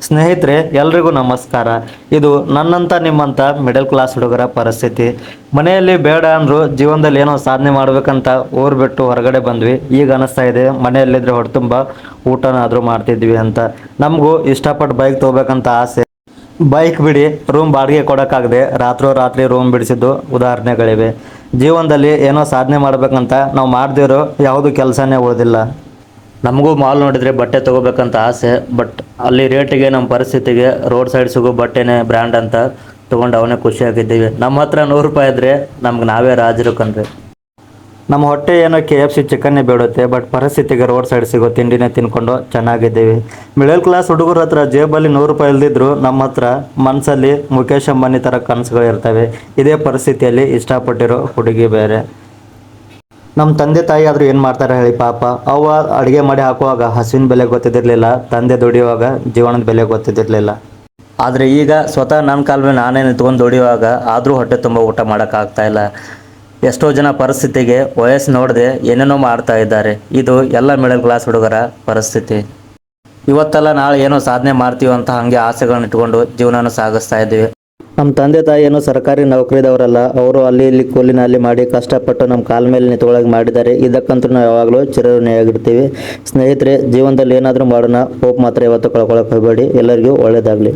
ಸ್ನೇಹಿತರೆ ಎಲ್ರಿಗೂ ನಮಸ್ಕಾರ. ಇದು ನನ್ನಂತ ನಿಮ್ಮಂತ ಮಿಡಲ್ ಕ್ಲಾಸ್ ಹುಡುಗರ ಪರಿಸ್ಥಿತಿ. ಮನೆಯಲ್ಲಿ ಬೇಡ ಅಂದ್ರು ಜೀವನದಲ್ಲಿ ಏನೋ ಸಾಧನೆ ಮಾಡ್ಬೇಕಂತ ಊರು ಬಿಟ್ಟು ಹೊರಗಡೆ ಬಂದ್ವಿ. ಈಗ ಅನಿಸ್ತಾ ಇದೆ ಮನೆಯಲ್ಲಿದ್ರೆ ಹೊಟ್ಟೆ ತುಂಬ ಊಟನಾದರೂ ಮಾಡ್ತಿದ್ವಿ ಅಂತ. ನಮಗೂ ಇಷ್ಟಪಟ್ಟು ಬೈಕ್ ತೊಗೋಬೇಕಂತ ಆಸೆ. ಬೈಕ್ ಬಿಡಿ, ರೂಮ್ ಬಾಡಿಗೆ ಕೊಡೋಕ್ಕಾಗದೆ ರಾತ್ರಿ ರೂಮ್ ಬಿಡಿಸಿದ್ದು ಉದಾಹರಣೆಗಳಿವೆ. ಜೀವನದಲ್ಲಿ ಏನೋ ಸಾಧನೆ ಮಾಡ್ಬೇಕಂತ ನಾವು ಮಾಡದಿರೋ ಯಾವುದು ಕೆಲಸನೇ ಉಳಿದಿಲ್ಲ. ನಮಗೂ ಮಾಲ್ ನೋಡಿದರೆ ಬಟ್ಟೆ ತೊಗೋಬೇಕಂತ ಆಸೆ. ಬಟ್ ಅಲ್ಲಿ ರೇಟಿಗೆ ನಮ್ಮ ಪರಿಸ್ಥಿತಿಗೆ ರೋಡ್ ಸೈಡ್ ಸಿಗೋ ಬಟ್ಟೆನೇ ಬ್ರ್ಯಾಂಡ್ ಅಂತ ತೊಗೊಂಡು ಅವನೇ ಖುಷಿಯಾಗಿದ್ದೀವಿ. ನಮ್ಮ ಹತ್ರ 100 ರೂಪಾಯಿ ಇದ್ದರೆ ನಮ್ಗೆ ನಾವೇ ರಾಜರು ಕಣ್ರಿ. ನಮ್ಮ ಹೊಟ್ಟೆ ಏನೋ KFC ಚಿಕನ್ನೇ ಬೇಡುತ್ತೆ. ಬಟ್ ಪರಿಸ್ಥಿತಿಗೆ ರೋಡ್ ಸೈಡ್ ಸಿಗೋ ತಿಂಡಿನೇ ತಿನ್ಕೊಂಡು ಚೆನ್ನಾಗಿದ್ದೀವಿ. ಮಿಡಲ್ ಕ್ಲಾಸ್ ಹುಡುಗರ ಹತ್ರ ಜೇಬಲ್ಲಿ 100 ರೂಪಾಯಿ ಇಲ್ದಿದ್ರು ನಮ್ಮ ಹತ್ರ ಮನಸ್ಸಲ್ಲಿ ಮುಖೇಶ್ ಅಂಬಾನಿ ಥರ ಕನಸುಗಳು ಇರ್ತವೆ. ಇದೇ ಪರಿಸ್ಥಿತಿಯಲ್ಲಿ ಇಷ್ಟಪಟ್ಟಿರೋ ಹುಡುಗಿ ಬೇರೆ. ನಮ್ಮ ತಂದೆ ತಾಯಿ ಆದರೂ ಏನು ಮಾಡ್ತಾರೆ ಹೇಳಿ ಪಾಪ. ಅವ್ವ ಅಡುಗೆ ಮಾಡಿ ಹಾಕುವಾಗ ಹಸುವಿನ ಬೆಲೆ ಗೊತ್ತಿದ್ದಿರಲಿಲ್ಲ, ತಂದೆ ದುಡಿಯುವಾಗ ಜೀವನದ ಬೆಲೆ ಗೊತ್ತಿದ್ದಿರಲಿಲ್ಲ. ಆದರೆ ಈಗ ಸ್ವತಃ ನನ್ನ ಕಾಲ ಮೇಲೆ ನಾನೇ ನಿಂತ್ಕೊಂಡು ದುಡಿಯುವಾಗ ಆದರೂ ಹೊಟ್ಟೆ ತುಂಬ ಊಟ ಮಾಡೋಕ್ಕಾಗ್ತಾ ಇಲ್ಲ. ಎಷ್ಟೋ ಜನ ಪರಿಸ್ಥಿತಿಗೆ ವಯಸ್ಸು ನೋಡದೆ ಏನೇನೋ ಮಾಡ್ತಾ ಇದ್ದಾರೆ. ಇದು ಎಲ್ಲ ಮಿಡಲ್ ಕ್ಲಾಸ್ ಹುಡುಗರ ಪರಿಸ್ಥಿತಿ. ಇವತ್ತೆಲ್ಲ ನಾಳೆ ಏನೋ ಸಾಧನೆ ಮಾಡ್ತೀವಿ ಅಂತ ಹಾಗೆ ಆಸೆಗಳನ್ನ ಇಟ್ಕೊಂಡು ಜೀವನನ ಸಾಗಿಸ್ತಾ ಇದ್ದೀವಿ. ನಮ್ಮ ತಂದೆ ತಾಯಿ ಏನೋ ಸರ್ಕಾರಿ ನೌಕರಿದವರಲ್ಲ, ಅವರು ಅಲ್ಲಿ ಇಲ್ಲಿ ಕೂಲಿನಲ್ಲಿ ಮಾಡಿ ಕಷ್ಟಪಟ್ಟು ನಮ್ಮ ಕಾಲ ಮೇಲೆ ನಿಂತ್ಕೊಳ್ಳೋಕೆ ಮಾಡಿದ್ದಾರೆ. ಇದಕ್ಕಂತೂ ನಾವು ಯಾವಾಗಲೂ ಚಿರಋಣಿಯಾಗಿರ್ತೀವಿ. ಸ್ನೇಹಿತರೆ, ಜೀವನದಲ್ಲಿ ಏನಾದರೂ ಮಾಡೋಣ, ಹೋಪ್ ಮಾತ್ರ ಯಾವತ್ತೂ ಕಳ್ಕೊಳ್ಳೋಕೆ ಹೋಗಬೇಡಿ. ಎಲ್ಲರಿಗೂ ಒಳ್ಳೆಯದಾಗಲಿ.